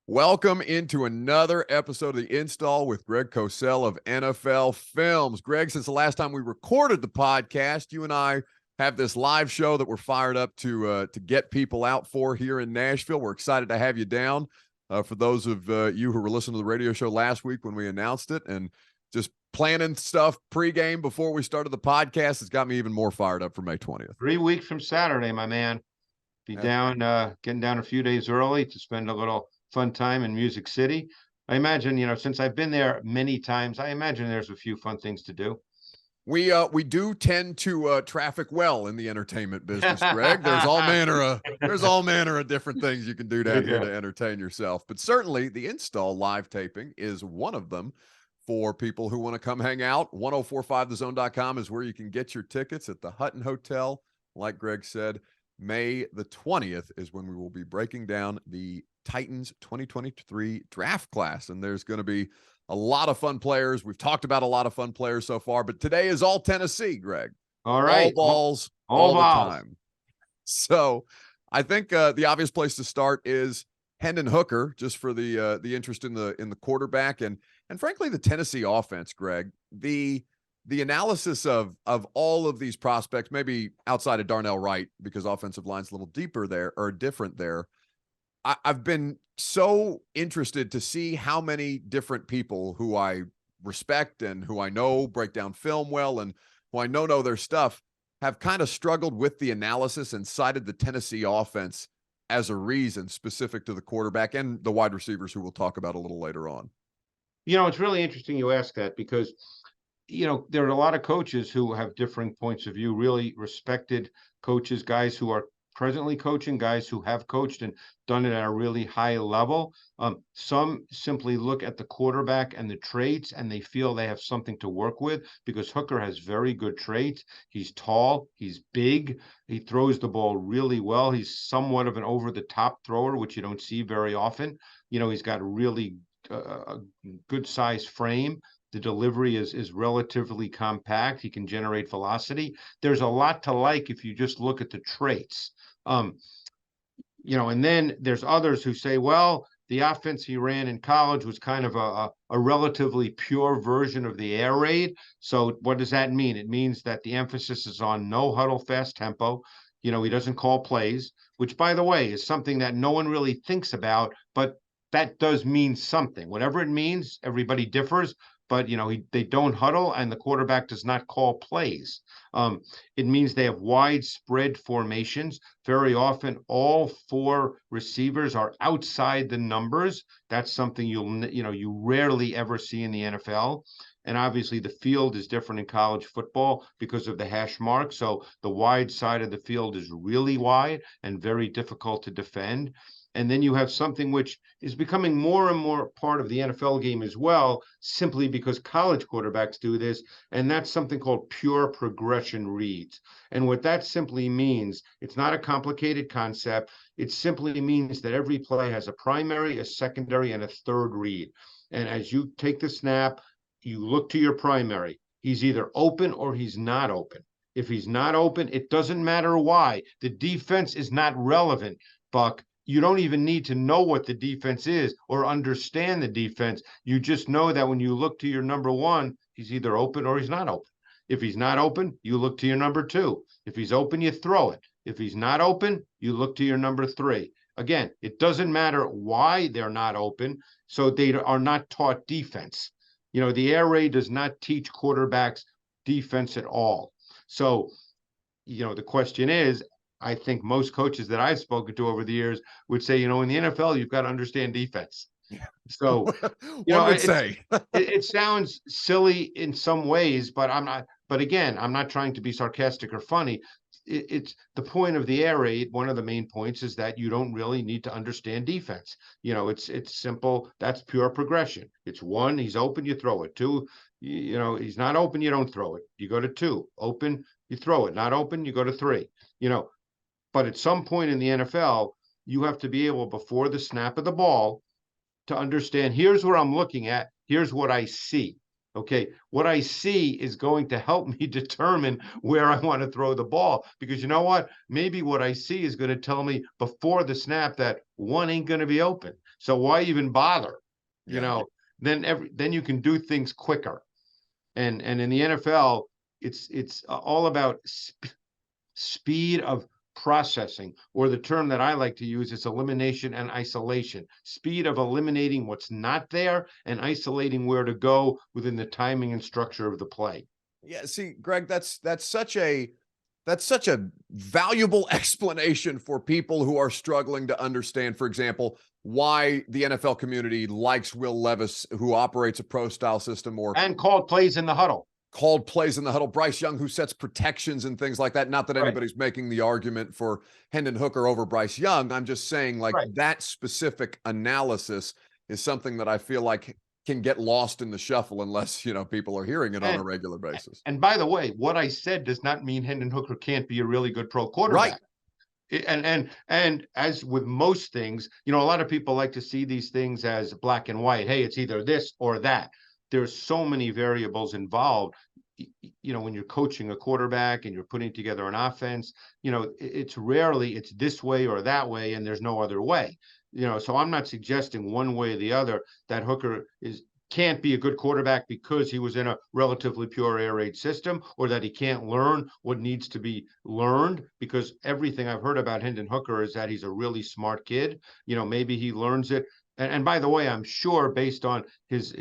Welcome into another episode of The Install with Greg Cosell of NFL Films. Greg, since the last time we recorded the podcast, you and I have this live show that we're fired up to get people out for here in Nashville. We're excited to have you down. For those of you who were listening to the radio show last week when we announced it, and just planning stuff pregame before we started the podcast, it's got me even more fired up for May 20th. 3 weeks from Saturday, my man. Be down, getting down a few days early to spend a little fun time in Music City. I imagine, since I've been there many times, I imagine there's a few fun things to do. We do tend to traffic well in the entertainment business, Greg. There's all manner of different things you can do down here to entertain yourself. But certainly the Install live taping is one of them for people who want to come hang out. 1045thezone.com is where you can get your tickets at the Hutton Hotel. Like Greg said, May the 20th is when we will be breaking down the Titans 2023 draft class. And there's going to be a lot of fun players. We've talked about a lot of fun players so far, but today is all Tennessee, Greg. All right. All Vols, all the time. So I think the obvious place to start is Hendon Hooker, just for the interest in the quarterback and frankly the Tennessee offense, Greg. The analysis of all of these prospects, maybe outside of Darnell Wright, because offensive line's a little deeper there or different there. I've been so interested to see how many different people who I respect and who I know break down film well and who I know their stuff have kind of struggled with the analysis and cited the Tennessee offense as a reason specific to the quarterback and the wide receivers who we'll talk about a little later on. It's really interesting you ask that because, there are a lot of coaches who have different points of view, really respected coaches, guys who are presently coaching, guys who have coached and done it at a really high level. Some simply look at the quarterback and the traits and they feel they have something to work with because Hooker has very good traits. He's tall, he's big, he throws the ball really well. He's somewhat of an over-the-top thrower, which you don't see very often. He's got a really good size frame. The delivery is relatively compact. He can generate velocity. There's a lot to like if you just look at the traits. And then there's others who say, well, the offense he ran in college was kind of a relatively pure version of the air raid. So what does that mean? It means that the emphasis is on no huddle, fast tempo. He doesn't call plays, which, by the way, is something that no one really thinks about, but that does mean something. Whatever it means, everybody differs. But, they don't huddle and the quarterback does not call plays. It means they have widespread formations. Very often, all four receivers are outside the numbers. That's something you rarely ever see in the NFL. And obviously, the field is different in college football because of the hash mark. So the wide side of the field is really wide and very difficult to defend. And then you have something which is becoming more and more part of the NFL game as well, simply because college quarterbacks do this. And that's something called pure progression reads. And what that simply means, it's not a complicated concept. It simply means that every play has a primary, a secondary, and a third read. And as you take the snap, you look to your primary. He's either open or he's not open. If he's not open, it doesn't matter why. The defense is not relevant, Buck. You don't even need to know what the defense is or understand the defense. You just know that when you look to your number one, he's either open or he's not open. If he's not open, you look to your number two. If he's open, you throw it. If he's not open, you look to your number three. Again, it doesn't matter why they're not open, so they are not taught defense. The air raid does not teach quarterbacks defense at all. So, the question is, I think most coaches that I've spoken to over the years would say, in the NFL, you've got to understand defense. Yeah. So, one would say it sounds silly in some ways, but I'm not. But again, I'm not trying to be sarcastic or funny. It's the point of the air raid. One of the main points is that you don't really need to understand defense. It's simple. That's pure progression. It's one, he's open, you throw it. Two, he's not open, you don't throw it. You go to two, open, you throw it. Not open, you go to three. But at some point in the NFL, you have to be able, before the snap of the ball, to understand, here's where I'm looking at, here's what I see. Okay, what I see is going to help me determine where I want to throw the ball, because you know what? Maybe what I see is going to tell me before the snap that one ain't going to be open. So why even bother? You Yeah. know, then you can do things quicker. And in the NFL, it's all about speed of processing, or the term that I like to use is elimination and isolation. Speed of eliminating what's not there and isolating where to go within the timing and structure of the play. Yeah, see, Greg, that's such a valuable explanation for people who are struggling to understand, for example, why the NFL community likes Will Levis, who operates a pro style system, or And called plays in the huddle. called plays in the huddle. Bryce Young, who sets protections and things like that. Not that Right, anybody's making the argument for Hendon Hooker over Bryce Young. I'm just saying, like, right. that specific analysis is something that I feel like can get lost in the shuffle unless, people are hearing it on a And regular basis. and by the way, what I said does not mean Hendon Hooker can't be a really good pro Right. quarterback. And as with most things, a lot of people like to see these things as black and white. Hey, it's either this or that. There's so many variables involved. When you're coaching a quarterback and you're putting together an offense, it's rarely it's this way or that way, and there's no other way. So I'm not suggesting one way or the other that Hooker is can't be a good quarterback because he was in a relatively pure air raid system, or that he can't learn what needs to be learned, because everything I've heard about Hendon Hooker is that he's a really smart kid. Maybe he learns it. And by the way, I'm sure based on his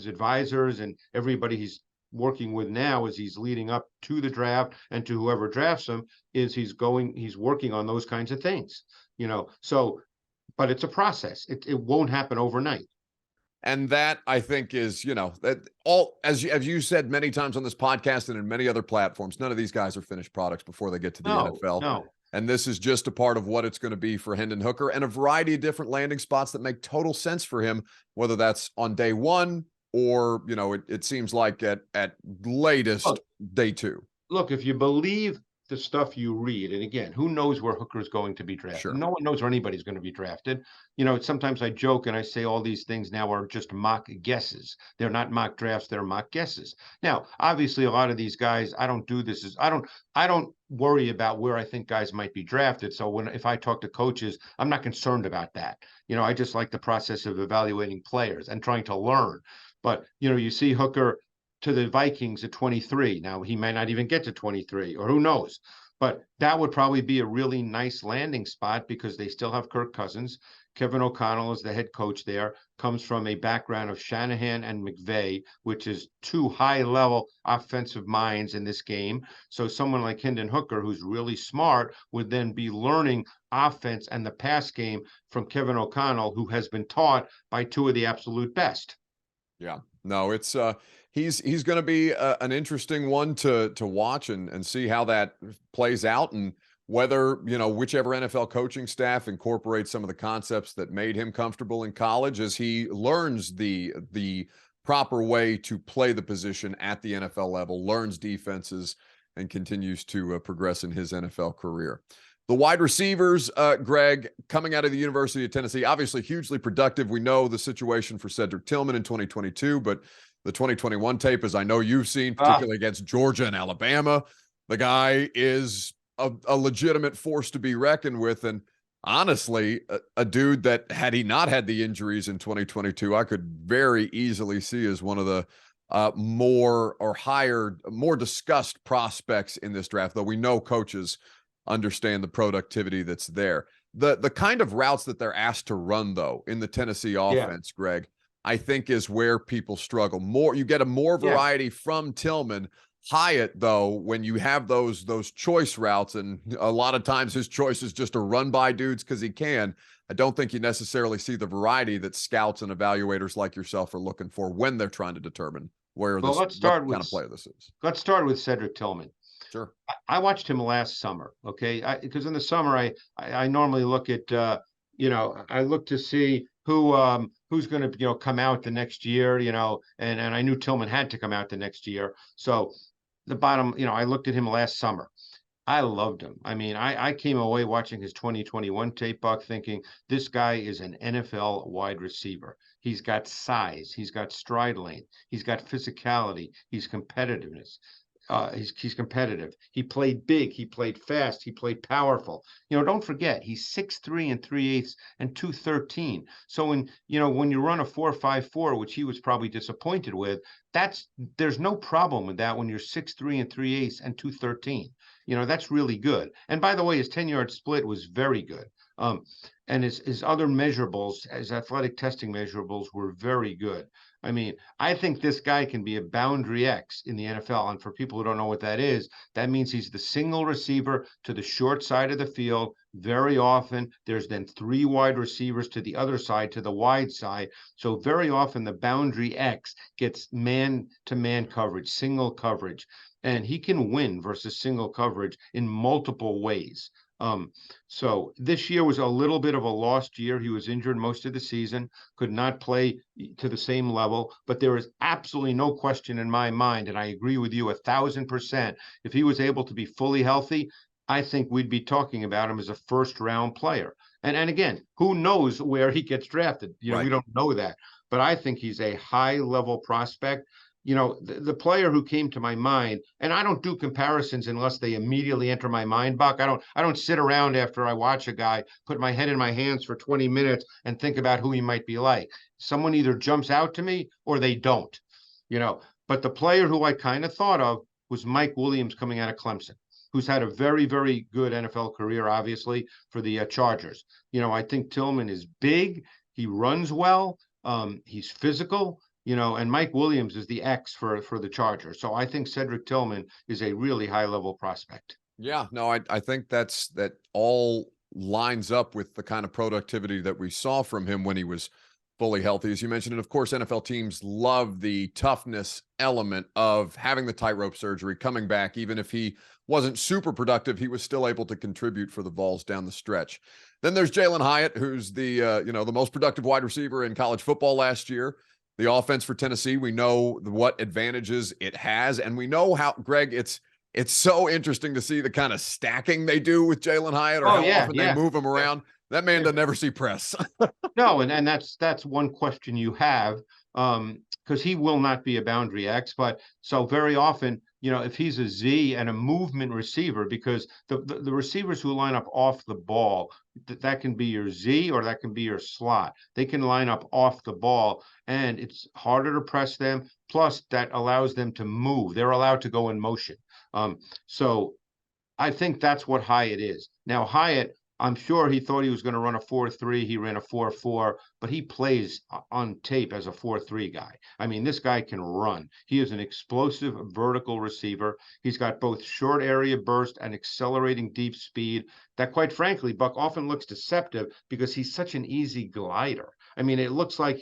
advisors and everybody he's working with now as he's leading up to the draft and to whoever drafts him, is he's working on those kinds of things. So but it's a process. It won't happen overnight. And that, I think, is, that all, as you said many times on this podcast and in many other platforms, none of these guys are finished products before they get to the No, NFL. no. And this is just a part of what it's going to be for Hendon Hooker, and a variety of different landing spots that make total sense for him, whether that's on day one or, it seems like at latest day two. Look, if you believe the stuff you read, and again, who knows where Hooker is going to be drafted? Sure. No one knows where anybody's going to be drafted. Sometimes I joke and I say all these things now are just mock guesses. They're not mock drafts, they're mock guesses. Now, obviously, a lot of these guys, I don't do this as I don't worry about where I think guys might be drafted. So if I talk to coaches, I'm not concerned about that. I just like the process of evaluating players and trying to learn. But you see Hooker to the Vikings at 23. Now he may not even get to 23, or who knows. But that would probably be a really nice landing spot because they still have Kirk Cousins. Kevin O'Connell is the head coach there, comes from a background of Shanahan and McVay, which is two high-level offensive minds in this game. So someone like Hendon Hooker, who's really smart, would then be learning offense and the pass game from Kevin O'Connell, who has been taught by two of the absolute best. Yeah. No, it's he's going to be an interesting one to watch and see how that plays out, and whether, whichever NFL coaching staff incorporates some of the concepts that made him comfortable in college as he learns the proper way to play the position at the NFL level, learns defenses, and continues to progress in his NFL career. The wide receivers, Greg, coming out of the University of Tennessee, obviously hugely productive. We know the situation for Cedric Tillman in 2022, but the 2021 tape, as I know you've seen, particularly against Georgia and Alabama, the guy is a legitimate force to be reckoned with. And honestly, a dude that, had he not had the injuries in 2022, I could very easily see as one of the more discussed prospects in this draft, though we know coaches understand the productivity that's there. The kind of routes that they're asked to run, though, in the Tennessee offense, Greg, I think is where people struggle more. You get a more variety from Tillman. Hyatt, though, when you have those choice routes, and a lot of times his choice is just to run by dudes because he can, I don't think you necessarily see the variety that scouts and evaluators like yourself are looking for when they're trying to determine where Well, what kind of player this is. Let's start with Cedric Tillman. Sure. I watched him last summer. Okay. Because in the summer, I normally look at, I look to see who's going to, come out the next year, and I knew Tillman had to come out the next year. So I looked at him last summer. I loved him. I mean, I came away watching his 2021 tape, Buck, thinking this guy is an NFL wide receiver. He's got size, he's got stride length, he's got physicality, he's competitiveness. He's competitive. He played big. He played fast. He played powerful. Don't forget he's 6'3" and 3/8 and 213. So when you run a 4.54, which he was probably disappointed with, there's no problem with that when you're 6'3" and 3/8 and 213. That's really good. And by the way, his 10-yard split was very good. And his other measurables, his athletic testing measurables, were very good. I mean, I think this guy can be a boundary X in the NFL. And for people who don't know what that is, that means he's the single receiver to the short side of the field. Very often, there's then 3 wide receivers to the other side, to the wide side. So very often, the boundary X gets man-to-man coverage, single coverage. And he can win versus single coverage in multiple ways. So this year was a little bit of a lost year. He was injured most of the season, could not play to the same level, but there is absolutely no question in my mind, and I agree with you 1,000%. If he was able to be fully healthy, I think we'd be talking about him as a first-round player. And again, who knows where he gets drafted? We Right. don't know that, but I think he's a high-level prospect. The player who came to my mind, and I don't do comparisons unless they immediately enter my mind, Buck. I don't sit around after I watch a guy, put my head in my hands for 20 minutes and think about who he might be like. Someone either jumps out to me or they don't, But the player who I kind of thought of was Mike Williams coming out of Clemson, who's had a very, very good NFL career, obviously, for the Chargers. I think Tillman is big. He runs well. He's physical. And Mike Williams is the X for the Chargers. So I think Cedric Tillman is a really high level prospect. Yeah, no, I think that all lines up with the kind of productivity that we saw from him when he was fully healthy, as you mentioned. And of course, NFL teams love the toughness element of having the tightrope surgery, coming back. Even if he wasn't super productive, he was still able to contribute for the Vols down the stretch. Then there's Jalen Hyatt, who's the the most productive wide receiver in college football last year. The offense for Tennessee, we know what advantages it has, and we know how, Greg, it's so interesting to see the kind of stacking they do with Jalen Hyatt, or Oh how yeah, often they yeah. move him around. That man Yeah. doesn't ever see press. No, and that's one question you have, because he will not be a boundary X, but so very often, if he's a Z and a movement receiver, because the receivers who line up off the ball, that can be your Z or that can be your slot. They can line up off the ball, and it's harder to press them. Plus, that allows them to move. They're allowed to go in motion. So I think that's what Hyatt is. Now, Hyatt, I'm sure he thought he was going to run a 4.3. He ran a 4.4, but he plays on tape as a 4.3 guy. I mean, this guy can run. He is an explosive vertical receiver. He's got both short area burst and accelerating deep speed that, quite frankly, Buck, often looks deceptive because he's such an easy glider. I mean, it looks like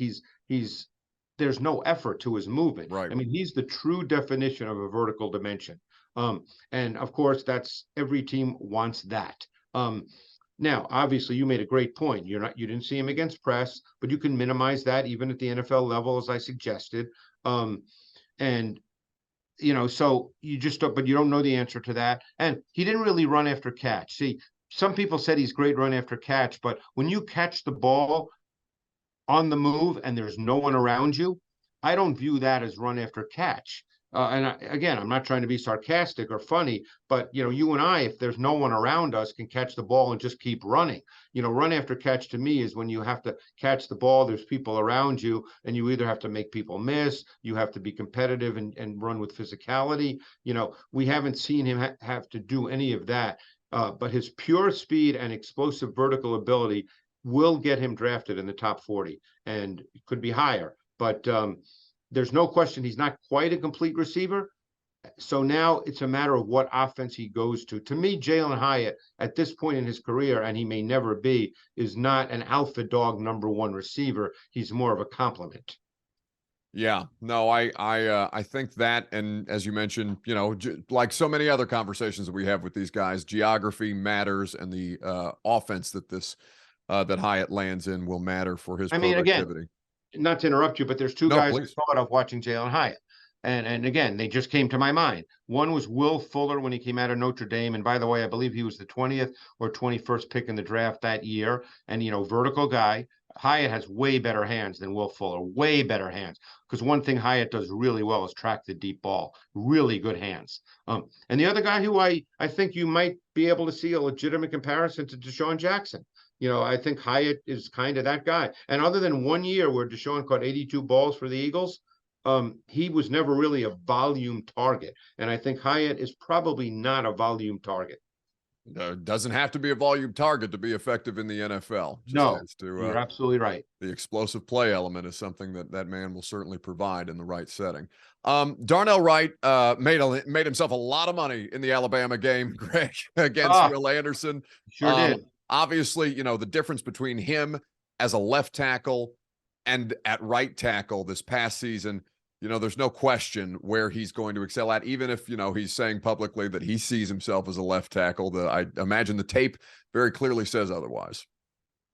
there's no effort to his movement. Right. I mean, he's the true definition of a vertical dimension. And of course, that's every team wants that. Now, obviously, you made a great point. You didn't see him against press, but you can minimize that even at the NFL level, as I suggested. And so you just don't, but you don't know the answer to that. And he didn't really run after catch. See, some people said he's great run after catch, but when you catch the ball on the move and there's no one around you, I don't view that as run after catch. Again, I'm not trying to be sarcastic or funny, but you and I, if there's no one around us, can catch the ball and just keep running. Run after catch to me is when you have to catch the ball, there's people around you, and you either have to make people miss, you have to be competitive and run with physicality. We haven't seen him have to do any of that. But his pure speed and explosive vertical ability will get him drafted in the top 40, and it could be higher. But there's no question he's not quite a complete receiver. So now it's a matter of what offense he goes to. To me, Jalen Hyatt, at this point in his career, and he may never be, is not an alpha dog #1 receiver. He's more of a complement. Yeah, no, I think that, and as you mentioned, like so many other conversations that we have with these guys, geography matters, and the offense that Hyatt lands in will matter for his I mean, again, productivity. not to interrupt you, but there's two No, guys I please. thought of watching Jalen Hyatt. And again, they just came to my mind. One was Will Fuller when he came out of Notre Dame. And by the way, I believe he was the 20th or 21st pick in the draft that year. And, vertical guy. Hyatt has way better hands than Will Fuller, way better hands. Because one thing Hyatt does really well is track the deep ball. Really good hands. And the other guy who I think you might be able to see a legitimate comparison to Deshaun Jackson. I think Hyatt is kind of that guy. And other than 1 year where Deshaun caught 82 balls for the Eagles, he was never really a volume target. And I think Hyatt is probably not a volume target. Doesn't have to be a volume target to be effective in the NFL. No, you're absolutely right. The explosive play element is something that man will certainly provide in the right setting. Darnell Wright made himself a lot of money in the Alabama game, Greg, against Will Anderson. Sure did. Obviously, the difference between him as a left tackle and at right tackle this past season, there's no question where he's going to excel at, even if, he's saying publicly that he sees himself as a left tackle. I imagine the tape very clearly says otherwise.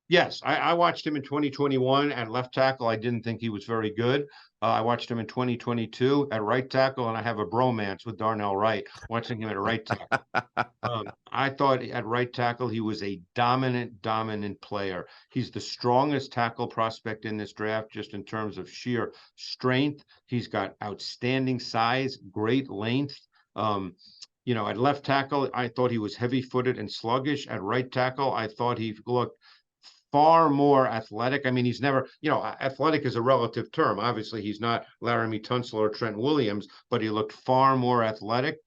Yes, I watched him in 2021 at left tackle. I didn't think he was very good. I watched him in 2022 at right tackle, and I have a bromance with Darnell Wright watching him at right tackle. I thought at right tackle he was a dominant player. He's the strongest tackle prospect in this draft, just in terms of sheer strength. He's got outstanding size, great length. At left tackle, I thought he was heavy-footed and sluggish. At right tackle, I thought he looked far more athletic. I mean, he's never, athletic is a relative term. Obviously, he's not Laramie Tunsil or Trent Williams, but he looked far more athletic.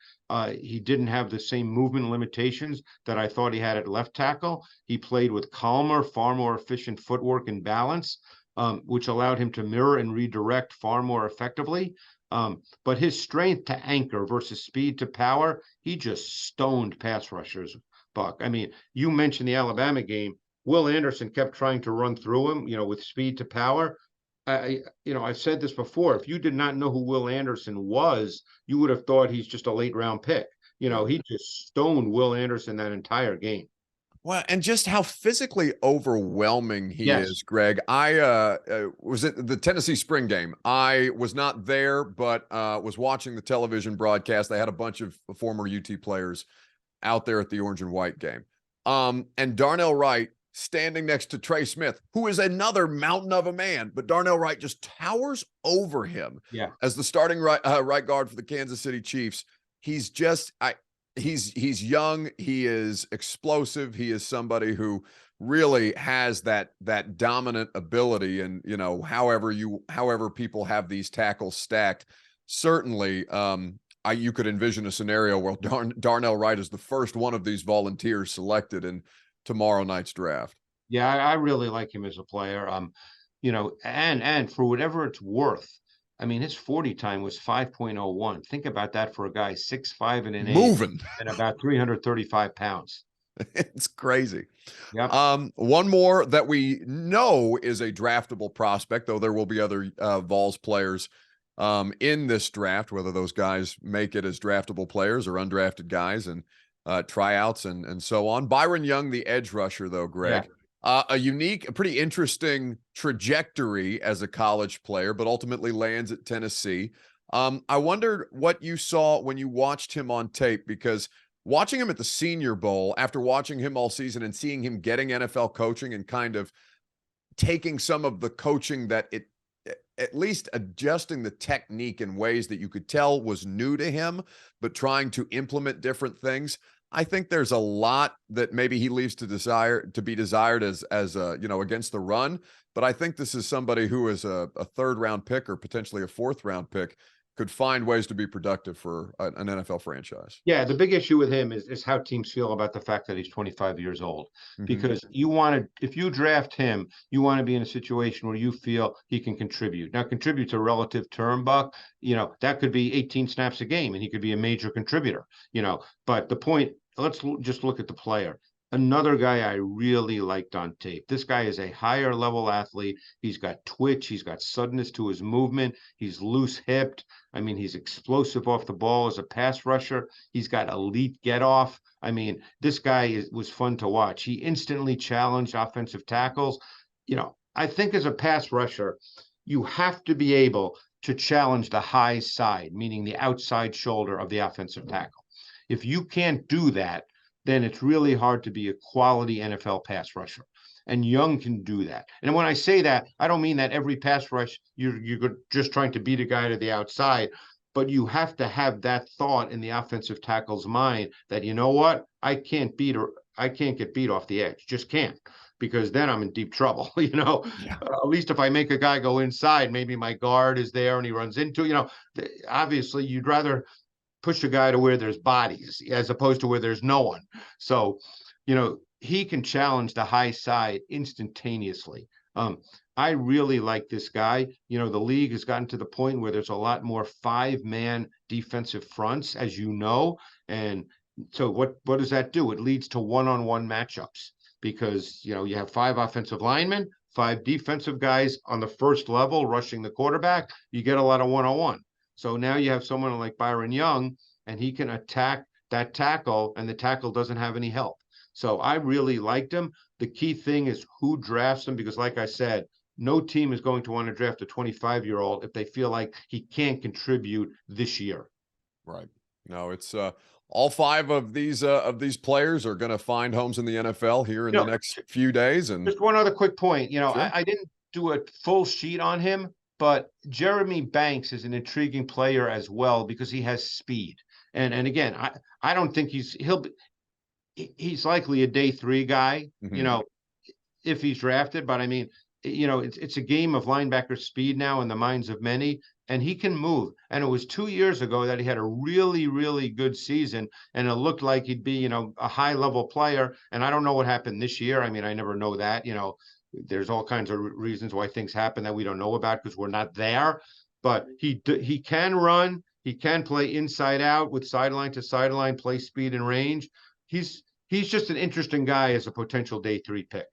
He didn't have the same movement limitations that I thought he had at left tackle. He played with calmer, far more efficient footwork and balance, which allowed him to mirror and redirect far more effectively. But his strength to anchor versus speed to power, he just stoned pass rushers, Buck. I mean, you mentioned the Alabama game. Will Anderson kept trying to run through him, with speed to power. I've said this before. If you did not know who Will Anderson was, you would have thought he's just a late round pick. He just stoned Will Anderson that entire game. Well, and just how physically overwhelming he is, Greg. I was at the Tennessee spring game. I was not there, but was watching the television broadcast. They had a bunch of former UT players out there at the orange and white game. And Darnell Wright standing next to Trey Smith, who is another mountain of a man, but Darnell Wright just towers over him as the starting right guard for the Kansas City Chiefs. He's just, he's young. He is explosive. He is somebody who really has that dominant ability. And, however people have these tackles stacked, certainly, you could envision a scenario where Darnell Wright is the first one of these volunteers selected in tomorrow night's draft. Yeah, I really like him as a player. And for whatever it's worth, I mean, his 40 time was 5.01. Think about that for a guy 6'5" and an 8 moving and about 335 pounds. It's crazy. Yep. One more that we know is a draftable prospect, though there will be other Vols players in this draft, whether those guys make it as draftable players or undrafted guys and tryouts and so on. Byron Young, the edge rusher, though, Greg, a pretty interesting trajectory as a college player, but ultimately lands at Tennessee. I wondered what you saw when you watched him on tape, because watching him at the Senior Bowl, after watching him all season and seeing him getting NFL coaching and kind of taking some of the coaching that at least adjusting the technique in ways that you could tell was new to him, but trying to implement different things. I think there's a lot that maybe he leaves to be desired as against the run. But I think this is somebody who is a third round pick or potentially a fourth round pick could find ways to be productive for an NFL franchise. Yeah, the big issue with him is how teams feel about the fact that he's 25 years old. Mm-hmm. Because if you draft him, you want to be in a situation where you feel he can contribute. Now, contribute's a relative term, Buck. That could be 18 snaps a game, and he could be a major contributor. But the point, let's just look at the player. Another guy I really liked on tape. This guy is a higher level athlete. He's got twitch. He's got suddenness to his movement. He's loose hipped. I mean, he's explosive off the ball as a pass rusher. He's got elite get off. I mean, this guy was fun to watch. He instantly challenged offensive tackles. I think as a pass rusher, you have to be able to challenge the high side, meaning the outside shoulder of the offensive tackle. If you can't do that, then it's really hard to be a quality NFL pass rusher. And Young can do that. And when I say that, I don't mean that every pass rush you're just trying to beat a guy to the outside, but you have to have that thought in the offensive tackle's mind that, you know what, I can't get beat off the edge. Just can't, because then I'm in deep trouble. Yeah. At least if I make a guy go inside, maybe my guard is there and he runs into, obviously you'd rather push a guy to where there's bodies as opposed to where there's no one. So, he can challenge the high side instantaneously. I really like this guy. The league has gotten to the point where there's a lot more 5-man defensive fronts, as you know. And so what does that do? It leads to one-on-one matchups because, you have 5 offensive linemen, 5 defensive guys on the first level rushing the quarterback. You get a lot of one-on-one. So now you have someone like Byron Young, and he can attack that tackle, and the tackle doesn't have any help. So I really liked him. The key thing is who drafts him, because like I said, no team is going to want to draft a 25-year-old if they feel like he can't contribute this year. Right. No, it's all 5 of these players are going to find homes in the NFL here in the next few days. And just one other quick point, Sure. I didn't do a full sheet on him, but Jeremy Banks is an intriguing player as well because he has speed. And again, I don't think he's likely a day 3 guy, if he's drafted. But I mean, it's a game of linebacker speed now in the minds of many, and he can move. And it was 2 years ago that he had a really, really good season, and it looked like he'd be, a high level player. And I don't know what happened this year. I mean, I never know that, there's all kinds of reasons why things happen that we don't know about because we're not there. But he can run. He can play inside out with sideline to sideline, play speed and range. He's just an interesting guy as a potential day 3 pick.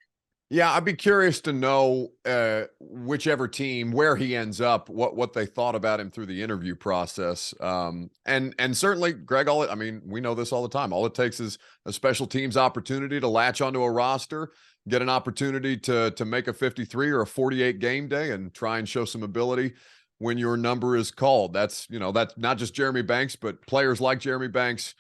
Yeah, I'd be curious to know whichever team where he ends up, what they thought about him through the interview process. And certainly, Greg, I mean, we know this all the time. All it takes is a special teams opportunity to latch onto a roster, get an opportunity to make a 53 or a 48 game day, and try and show some ability when your number is called. That's not just Jeremy Banks, but players like Jeremy Banks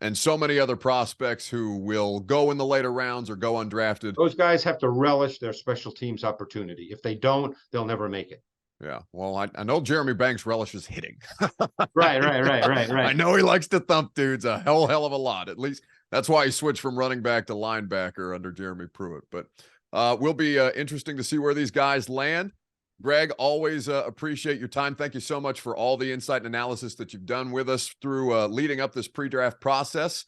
and so many other prospects who will go in the later rounds or go undrafted. Those guys have to relish their special teams opportunity. If they don't, they'll never make it. Yeah. Well, I know Jeremy Banks relishes hitting. Right. I know he likes to thump dudes a hell of a lot. At least that's why he switched from running back to linebacker under Jeremy Pruitt. But will be interesting to see where these guys land. Greg, always appreciate your time. Thank you so much for all the insight and analysis that you've done with us through leading up this pre-draft process.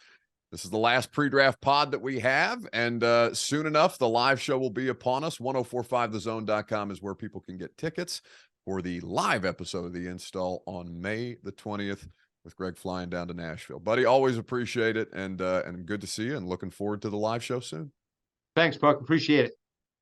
This is the last pre-draft pod that we have, and soon enough, the live show will be upon us. 1045thezone.com is where people can get tickets for the live episode of The Install on May the 20th with Greg flying down to Nashville. Buddy, always appreciate it, and good to see you, and looking forward to the live show soon. Thanks, Buck. Appreciate it.